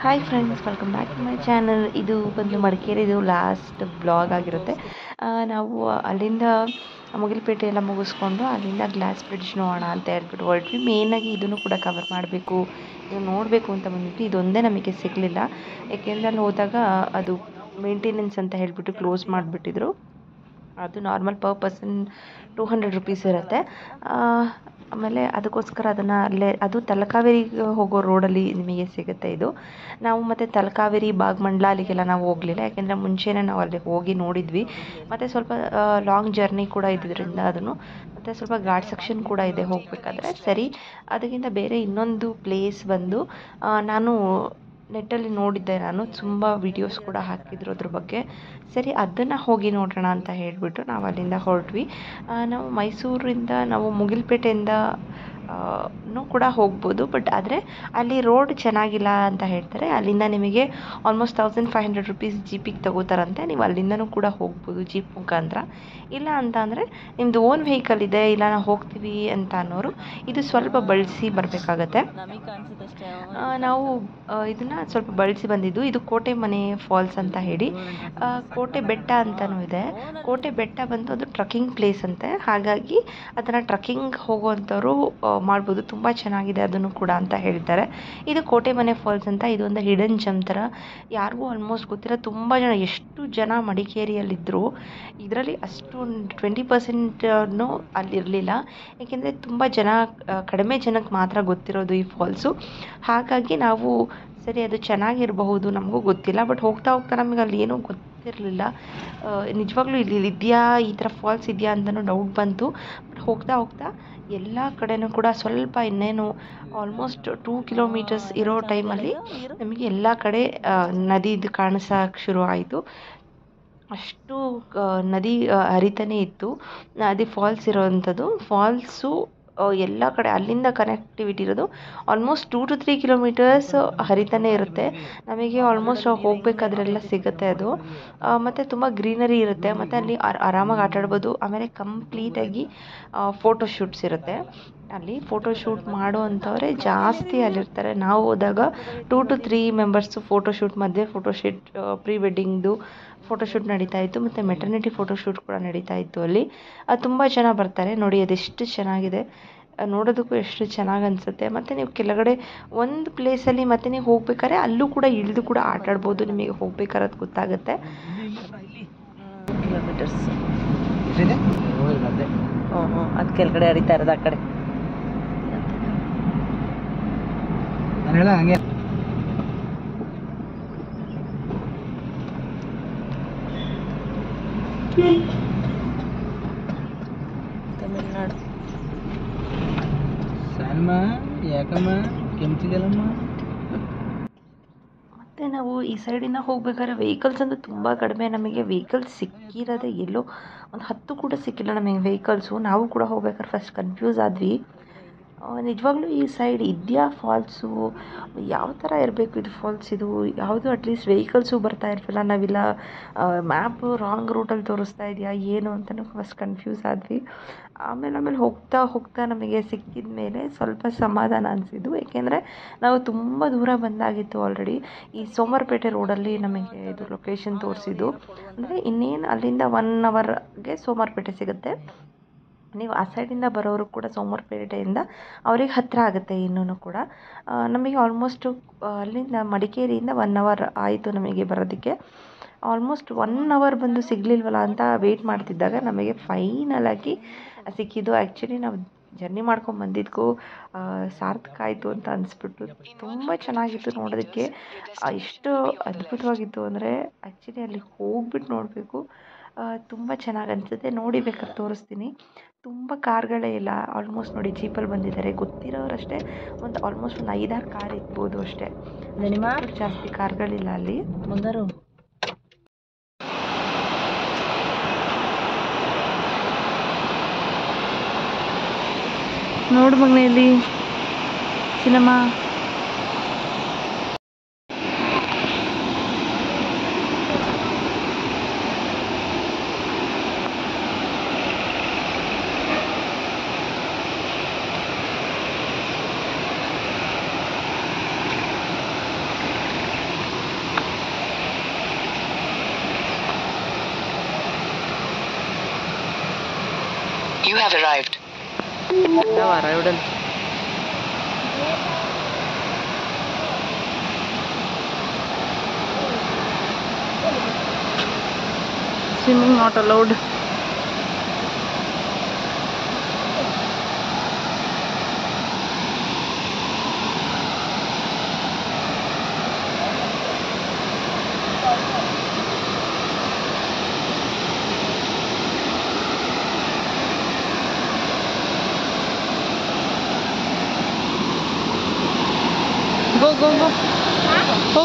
Hi friends, welcome back to my channel. ಇದು ಬಂದು ಮಡಿಕೇರಿದು last blog ಆಗಿರುತ್ತೆ. ನಾವು ಅಲ್ಲಿಂದ ಮುಗಿಲ್ಪೇಟೆ ಎಲ್ಲ ಮುಗಿಸ್ಕೊಂಡು ಅಲ್ಲಿಂದ ಗ್ಲಾಸ್ ಬ್ರಿಡ್ಜ್ ನೋಡೋಣ ಅಂತ ಹೇಳ್ಬಿಟ್ಟು ಹೊರಟ್ವಿ. ಮೇಯ್ನಾಗಿ ಇದನ್ನು ಕೂಡ ಕವರ್ ಮಾಡಬೇಕು, ಇದು ನೋಡಬೇಕು ಅಂತ ಬಂದ್ಬಿಟ್ಟು ಇದೊಂದೇ ನಮಗೆ ಸಿಗಲಿಲ್ಲ. ಏಕೆಂದರೆ ಅಲ್ಲಿ ಹೋದಾಗ ಅದು ಮೇಂಟೆನೆನ್ಸ್ ಅಂತ ಹೇಳಿಬಿಟ್ಟು ಕ್ಲೋಸ್ ಮಾಡಿಬಿಟ್ಟಿದ್ರು. ಅದು ನಾರ್ಮಲ್ ಪರ್ ಪರ್ಸನ್ 200 ರುಪೀಸ್ ಇರುತ್ತೆ. ಆಮೇಲೆ ಅದಕ್ಕೋಸ್ಕರ ಅದನ್ನು ಅಲ್ಲೇ, ಅದು ತಲಕಾವೇರಿಗೆ ಹೋಗೋ ರೋಡಲ್ಲಿ ನಿಮಗೆ ಸಿಗುತ್ತೆ ಇದು. ನಾವು ಮತ್ತು ತಲಕಾವೇರಿ ಭಾಗಮಂಡಲ ಅಲ್ಲಿಗೆಲ್ಲ ನಾವು ಹೋಗಲಿಲ್ಲ, ಯಾಕೆಂದರೆ ಮುಂಚೆನೇ ನಾವು ಅಲ್ಲಿ ಹೋಗಿ ನೋಡಿದ್ವಿ. ಮತ್ತು ಸ್ವಲ್ಪ ಲಾಂಗ್ ಜರ್ನಿ ಕೂಡ ಇದ್ದಿದ್ದರಿಂದ ಅದನ್ನು, ಮತ್ತು ಸ್ವಲ್ಪ ಘಾಟ್ ಸೆಕ್ಷನ್ ಕೂಡ ಇದೆ ಹೋಗಬೇಕಾದ್ರೆ. ಸರಿ, ಅದಕ್ಕಿಂತ ಬೇರೆ ಇನ್ನೊಂದು ಪ್ಲೇಸ್ ಬಂದು ನಾನು ನೆಟ್ಟಲ್ಲಿ ನೋಡಿದ್ದೆ, ನಾನು ತುಂಬ ವೀಡಿಯೋಸ್ ಕೂಡ ಹಾಕಿದ್ರು ಅದ್ರ ಬಗ್ಗೆ. ಸರಿ, ಅದನ್ನು ಹೋಗಿ ನೋಡೋಣ ಅಂತ ಹೇಳಿಬಿಟ್ಟು ನಾವು ಅಲ್ಲಿಂದ ಹೊರಟ್ವಿ. ನಾವು ಮೈಸೂರಿಂದ ನಾವು ಮುಗಿಲ್ಪೇಟೆಯಿಂದ ಕೂಡ ಹೋಗ್ಬೋದು, ಬಟ್ ಆದರೆ ಅಲ್ಲಿ ರೋಡ್ ಚೆನ್ನಾಗಿಲ್ಲ ಅಂತ ಹೇಳ್ತಾರೆ. ಅಲ್ಲಿಂದ ನಿಮಗೆ ಆಲ್ಮೋಸ್ಟ್ 1500 ರುಪೀಸ್ ಜೀಪಿಗೆ ತಗೋತಾರಂತೆ. ನೀವು ಅಲ್ಲಿಂದನೂ ಕೂಡ ಹೋಗ್ಬೋದು ಜೀಪ್ ಮುಖಾಂತರ. ಇಲ್ಲ ಅಂತ ಅಂದರೆ ನಿಮ್ಮದು ಓನ್ ವೆಹಿಕಲ್ ಇದೆ, ಇಲ್ಲ ನಾವು ಹೋಗ್ತೀವಿ ಅಂತ ಅನ್ನೋರು ಇದು ಸ್ವಲ್ಪ ಬಳಸಿ ಬರಬೇಕಾಗತ್ತೆ. ನಾವು ಇದನ್ನು ಸ್ವಲ್ಪ ಬಳಸಿ ಬಂದಿದ್ದು. ಇದು ಕೋಟೆ ಮನೆ ಫಾಲ್ಸ್ ಅಂತ ಹೇಳಿ, ಕೋಟೆ ಬೆಟ್ಟ ಅಂತಲೂ ಇದೆ. ಕೋಟೆ ಬೆಟ್ಟ ಬಂದು ಅದು ಟ್ರಕ್ಕಿಂಗ್ ಪ್ಲೇಸ್ ಅಂತೆ, ಹಾಗಾಗಿ ಅದನ್ನು ಟ್ರಕ್ಕಿಂಗ್ ಹೋಗುವಂಥವ್ರು ಮಾಡ್ಬೋದು. ತುಂಬ ಚೆನ್ನಾಗಿದೆ ಅದನ್ನು ಕೂಡ ಅಂತ ಹೇಳ್ತಾರೆ. ಇದು ಕೋಟೆ ಮನೆ ಫಾಲ್ಸ್ ಅಂತ, ಇದು ಒಂದು ಹಿಡನ್ ಜಮ್ ಥರ, ಯಾರಿಗೂ ಆಲ್ಮೋಸ್ಟ್ ಗೊತ್ತಿರೋ ತುಂಬ ಜನ, ಎಷ್ಟು ಜನ ಮಡಿಕೇರಿಯಲ್ಲಿದ್ದರು ಇದರಲ್ಲಿ ಅಷ್ಟು 20% ಅಲ್ಲಿರಲಿಲ್ಲ. ಏಕೆಂದರೆ ತುಂಬ ಜನ, ಕಡಿಮೆ ಜನಕ್ಕೆ ಮಾತ್ರ ಗೊತ್ತಿರೋದು ಈ ಫಾಲ್ಸು. ಹಾಗಾಗಿ ನಾವು ಸರಿ ಅದು ಚೆನ್ನಾಗಿರಬಹುದು, ನಮಗೂ ಗೊತ್ತಿಲ್ಲ, ಬಟ್ ಹೋಗ್ತಾ ಹೋಗ್ತಾ ನಮಗೆ ಅಲ್ಲಿ ಏನೂ ಗೊತ್ತಿರಲಿಲ್ಲ. ನಿಜವಾಗ್ಲೂ ಇಲ್ಲಿ ಇದೆಯಾ, ಈ ಥರ ಫಾಲ್ಸ್ ಇದೆಯಾ ಅಂತಲೂ ಡೌಟ್ ಬಂತು. ಬಟ್ ಹೋಗ್ತಾ ಹೋಗ್ತಾ ಎಲ್ಲ ಕಡೆನೂ ಕೂಡ ಸ್ವಲ್ಪ ಇನ್ನೇನು ಆಲ್ಮೋಸ್ಟ್ 2 ಕಿಲೋಮೀಟರ್ಸ್ ಇರೋ ಟೈಮಲ್ಲಿ ನಮಗೆ ಎಲ್ಲ ಕಡೆ ನದಿದು ಕಾಣಿಸೋಕೆ ಶುರು ಆಯಿತು. ಅಷ್ಟು ನದಿ ಹರಿತಾನೇ ಇತ್ತು. ನದಿ ಫಾಲ್ಸ್ ಇರೋವಂಥದ್ದು. ಫಾಲ್ಸು ಎಲ್ಲ ಕಡೆ ಅಲ್ಲಿಂದ ಕನೆಕ್ಟಿವಿಟಿ ಇರೋದು ಆಲ್ಮೋಸ್ಟ್ 2 to 3 ಕಿಲೋಮೀಟರ್ಸ್ ಹರಿತಾನೇ ಇರುತ್ತೆ. ನಮಗೆ ಆಲ್ಮೋಸ್ಟ್ ಹೋಗಬೇಕಾದ್ರೆಲ್ಲ ಸಿಗುತ್ತೆ ಅದು. ಮತ್ತು ತುಂಬ ಗ್ರೀನರಿ ಇರುತ್ತೆ, ಮತ್ತು ಅಲ್ಲಿ ಆರಾಮಾಗಿ ಆಟಾಡ್ಬೋದು. ಆಮೇಲೆ ಕಂಪ್ಲೀಟಾಗಿ ಫೋಟೋಶೂಟ್ಸ್ ಇರುತ್ತೆ. ಅಲ್ಲಿ ಫೋಟೋಶೂಟ್ ಮಾಡುವಂಥವ್ರೆ ಜಾಸ್ತಿ ಅಲ್ಲಿರ್ತಾರೆ. ನಾವು ಹೋದಾಗ 2 to 3 ಮೆಂಬರ್ಸು ಫೋಟೋಶೂಟ್, ಮಧ್ಯೆ ಫೋಟೋಶೂಟ್, ಪ್ರೀ ವೆಡ್ಡಿಂಗ್ದು ಫೋಟೋಶೂಟ್ ನಡೀತಾ ಇತ್ತು, ಮತ್ತು ಮೆಟರ್ನಿಟಿ ಫೋಟೋಶೂಟ್ ಕೂಡ ನಡೀತಾ ಇತ್ತು ಅಲ್ಲಿ. ತುಂಬ ಜನ ಬರ್ತಾರೆ ನೋಡಿ, ಅದೆಷ್ಟು ಚೆನ್ನಾಗಿದೆ ನೋಡೋದಕ್ಕೂ, ಎಷ್ಟು ಚೆನ್ನಾಗಿ ಅನಿಸುತ್ತೆ. ಮತ್ತು ನೀವು ಕೆಳಗಡೆ ಒಂದು ಪ್ಲೇಸಲ್ಲಿ ಮತ್ತು ನೀವು ಹೋಗ್ಬೇಕಾದ್ರೆ ಅಲ್ಲೂ ಕೂಡ ಇಳಿದು ಕೂಡ ಆಟಾಡ್ಬೋದು, ನಿಮಗೆ ಹೋಗ್ಬೇಕಾದ್ರೆ ಗೊತ್ತಾಗುತ್ತೆ. ಕಿಲೋಮೀಟರ್ಸ್ ಅದು ಕೆಳಗಡೆ ಹರಿತಾ ಇರೋದು ಆ ಕಡೆ. ತಮಿಳ್ನಾಡು. ಮತ್ತು ನಾವು ಈ ಸೈಡಿಂದ ಹೋಗ್ಬೇಕಾದ್ರೆ ವೆಹಿಕಲ್ಸ್ ಅಂತೂ ತುಂಬ ಕಡಿಮೆ. ನಮಗೆ ವೆಹಿಕಲ್ಸ್ ಸಿಕ್ಕಿರೋದೇ ಎಲ್ಲೋ ಒಂದು 10 ಕೂಡ ಸಿಕ್ಕಿಲ್ಲ ನಮಗೆ ವೆಹಿಕಲ್ಸು. ನಾವು ಕೂಡ ಹೋಗ್ಬೇಕಾದ್ರೆ ಫಸ್ಟ್ ಕನ್ಫ್ಯೂಸ್ ಆದ್ವಿ. ನಿಜವಾಗ್ಲೂ ಈ ಸೈಡ್ ಇದೆಯಾ ಫಾಲ್ಸು, ಯಾವ ಥರ ಇರಬೇಕು ಇದು ಫಾಲ್ಸ್, ಇದು ಯಾವುದು ಅಟ್ಲೀಸ್ಟ್ ವೆಹಿಕಲ್ಸು ಬರ್ತಾ ಇರಲಿಲ್ಲ. ನಾವಿಲ್ಲ ಮ್ಯಾಪು ರಾಂಗ್ ರೂಟಲ್ಲಿ ತೋರಿಸ್ತಾ ಇದೆಯಾ ಏನು ಅಂತಲೂ ಫಸ್ಟ್ ಕನ್ಫ್ಯೂಸ್ ಆದ್ವಿ. ಆಮೇಲೆ ಹೋಗ್ತಾ ಹೋಗ್ತಾ ನಮಗೆ ಸಿಕ್ಕಿದ ಮೇಲೆ ಸ್ವಲ್ಪ ಸಮಾಧಾನ ಅನಿಸಿದ್ದು. ಏಕೆಂದರೆ ನಾವು ತುಂಬ ದೂರ ಬಂದಾಗಿತ್ತು ಆಲ್ರೆಡಿ. ಈ ಸೋಮವಾರಪೇಟೆ ರೋಡಲ್ಲಿ ನಮಗೆ ಇದು ಲೊಕೇಶನ್ ತೋರಿಸಿದ್ದು. ಅಂದರೆ ಇನ್ನೇನು ಅಲ್ಲಿಂದ 1 ಅವರ್ಗೆ ಸೋಮವಾರಪೇಟೆ ಸಿಗುತ್ತೆ. ನೀವು ಆ ಸೈಡಿಂದ ಬರೋರು ಕೂಡ ಸೋಮವಾರಪೇಟೆಯಿಂದ ಅವ್ರಿಗೆ ಹತ್ತಿರ ಆಗುತ್ತೆ ಇನ್ನೂ ಕೂಡ. ನಮಗೆ ಆಲ್ಮೋಸ್ಟು ಅಲ್ಲಿಂದ ಮಡಿಕೇರಿಯಿಂದ 1 ಅವರ್ ಆಯಿತು ನಮಗೆ ಬರೋದಕ್ಕೆ. ಆಲ್ಮೋಸ್ಟ್ 1 ಅವರ್ ಬಂದು ಸಿಗಲಿಲ್ವಲ್ಲ ಅಂತ ವೆಯ್ಟ್ ಮಾಡ್ತಿದ್ದಾಗ ನಮಗೆ ಫೈನಲಾಗಿ ಸಿಕ್ಕಿದ್ದು. ಆ್ಯಕ್ಚುಲಿ ನಾವು ಜರ್ನಿ ಮಾಡ್ಕೊಂಡು ಬಂದಿದ್ದಕ್ಕೂ ಸಾರ್ಥಕ ಆಯಿತು ಅಂತ ಅನಿಸ್ಬಿಟ್ಟು, ತುಂಬ ಚೆನ್ನಾಗಿತ್ತು ನೋಡೋದಕ್ಕೆ. ಎಷ್ಟು ಅದ್ಭುತವಾಗಿತ್ತು ಅಂದರೆ ಆ್ಯಕ್ಚುಲಿ ಅಲ್ಲಿ ಹೋಗ್ಬಿಟ್ಟು ನೋಡಬೇಕು, ತುಂಬ ಚೆನ್ನಾಗಿ ಅನಿಸುತ್ತೆ. ನೋಡಿ ಬೇಕಾದ್ರೆ ತೋರಿಸ್ತೀನಿ. ತುಂಬ ಕಾರ್ಗಳೇ ಇಲ್ಲ, ಆಲ್ಮೋಸ್ಟ್ ನೋಡಿ ಜೀಪಲ್ಲಿ ಬಂದಿದ್ದಾರೆ. ಗೊತ್ತಿರೋರಷ್ಟೇ ಒಂದು ಆಲ್ಮೋಸ್ಟ್ ಒಂದು 5-6 ಕಾರ್ ಇರ್ಬೋದು ಅಷ್ಟೇ, ಜಾಸ್ತಿ ಕಾರ್ಗಳಿಲ್ಲ ಅಲ್ಲಿ. ಮುಂಗಾರು ನೋಡು ಮಗನೆಯಲ್ಲಿ cinema. You have arrived. Have arrived. Swimming not allowed. Go, go, go. Go.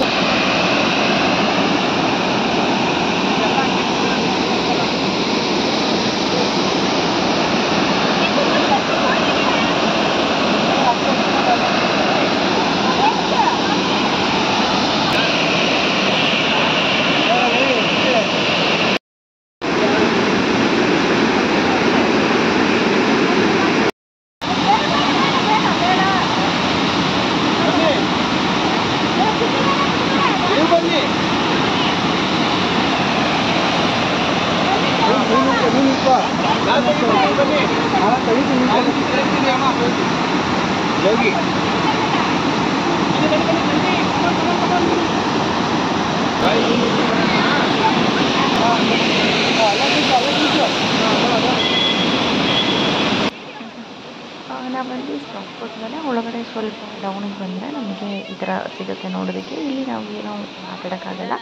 ನಾವಲ್ಲಿ ಸ್ಟಾಪ್ ಕೊಟ್ಮೇಲೆ ಒಳಗಡೆ ಸ್ವಲ್ಪ ಡೌನಿಗೆ ಬಂದರೆ ನಮಗೆ ಈ ಥರ ಸಿಗುತ್ತೆ ನೋಡೋದಕ್ಕೆ. ಇಲ್ಲಿ ನಾವು ಏನೋ ಮಾತಾಡೋಕ್ಕಾಗಲ್ಲ,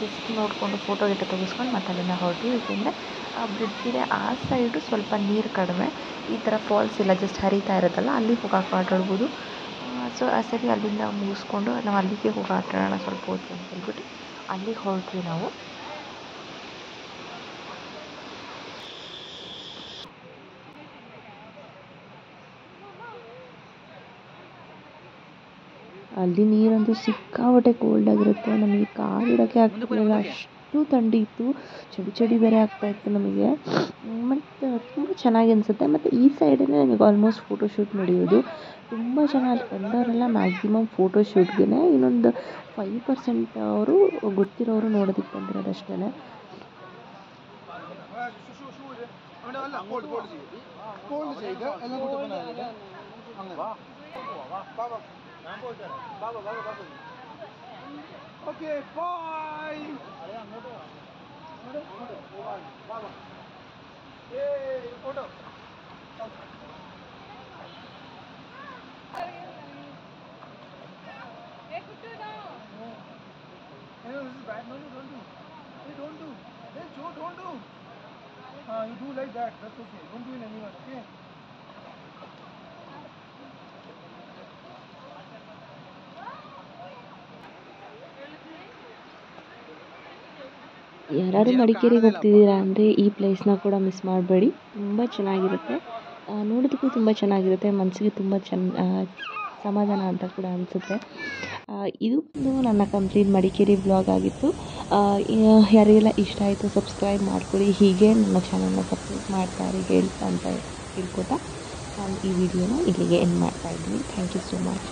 ಜಸ್ಟ್ ನೋಡಿಕೊಂಡು ಫೋಟೋ ಗಿಟೋ ತೆಗೆಸ್ಕೊಂಡು ಮತ್ತೆ ಅಲ್ಲಿಂದ ಹೊರಟ್ವಿ. ಏಕೆಂದರೆ ಆ ಬ್ರಿಡ್ಜ್ ಇದೆ ಆ ಸೈಡು ಸ್ವಲ್ಪ ನೀರು ಕಡಿಮೆ, ಈ ಥರ ಫಾಲ್ಸ್ ಇಲ್ಲ, ಜಸ್ಟ್ ಹರಿತಾ ಇರೋದಲ್ಲ, ಅಲ್ಲಿ ಹೋಗಕ್ಕೆ ಆಟಾಡ್ಬೋದು. ಸೊ ಆ ಸರಿ ಅಲ್ಲಿಂದ ಮುಗಿಸ್ಕೊಂಡು ನಾವು ಅಲ್ಲಿಗೆ ಹೋಗಿ ಆಟಾಡೋಣ ಸ್ವಲ್ಪ ಹೊತ್ತು ಅಂತ ಹೇಳ್ಬಿಟ್ಟು ಅಲ್ಲಿಗೆ ಹೊರಟ್ವಿ ನಾವು. ಅಲ್ಲಿ ನೀರಂತೂ ಸಿಕ್ಕಾಪಟ್ಟೆ ಕೋಲ್ಡ್ ಆಗಿರುತ್ತೆ, ನಮಗೆ ಕಾಲಿಡೋಕ್ಕೆ ಆಗ್ತಿರಲಿಲ್ಲ, ಅಷ್ಟು ಥಂಡಿ ಇತ್ತು, ಚಳಿ ಬೇರೆ ಆಗ್ತಾಯಿತ್ತು ನಮಗೆ. ಮತ್ತು ತುಂಬ ಚೆನ್ನಾಗಿ ಅನಿಸುತ್ತೆ. ಮತ್ತು ಈ ಸೈಡೇ ನಮಗೆ ಆಲ್ಮೋಸ್ಟ್ ಫೋಟೋಶೂಟ್ ನಡೆಯೋದು. ತುಂಬ ಜನ ಅಲ್ಲಿ ಬಂದವರೆಲ್ಲ ಮ್ಯಾಕ್ಸಿಮಮ್ ಫೋಟೋಶೂಟ್ಗೆ, ಇನ್ನೊಂದು 5% ಅವರು ಗೊತ್ತಿರೋರು ನೋಡೋದಕ್ಕೆ ಬಂದಿರೋದು ಅಷ್ಟೇ. Okay, bye. Yay, photo. Hey, Kuttu, no. Hey, this is bad. No, you don't do. Hey, don't do. Hey, Joe, don't do. You do like that. That's okay. Don't do in anyone. Okay. ಯಾರು ಮಡಿಕೇರಿಗೆ ಹೋಗ್ತಿದ್ದೀರಾ ಅಂದರೆ ಈ ಪ್ಲೇಸ್ನ ಕೂಡ miss ಮಾಡಬೇಡಿ, ತುಂಬ ಚೆನ್ನಾಗಿರುತ್ತೆ, ನೋಡೋದಕ್ಕೂ ತುಂಬ ಚೆನ್ನಾಗಿರುತ್ತೆ, ಮನಸ್ಸಿಗೆ ತುಂಬ ಸಮಾಧಾನ ಅಂತ ಕೂಡ ಅನಿಸುತ್ತೆ. ಇದು ಒಂದು ನನ್ನ ಕಂಪ್ಲೀಟ್ ಮಡಿಕೇರಿ ವ್ಲಾಗ್ ಆಗಿತ್ತು. ಯಾರಿಗೆಲ್ಲ ಇಷ್ಟ ಆಯಿತು ಸಬ್ಸ್ಕ್ರೈಬ್ ಮಾಡ್ಕೊಳ್ಳಿ, ಹೀಗೆ ನನ್ನ ಚಾನಲ್ನ ಸಪೋರ್ಟ್ ಮಾಡ್ತಾರೆ ಹೇಳ್ತಾ ಅಂತ ಹೇಳ್ಕೊತಾ ನಾನು ಈ ವಿಡಿಯೋನ ಇಲ್ಲಿಗೆ ಎಂಡ್ ಮಾಡ್ತಾಯಿದ್ದೀನಿ. Thank you so much.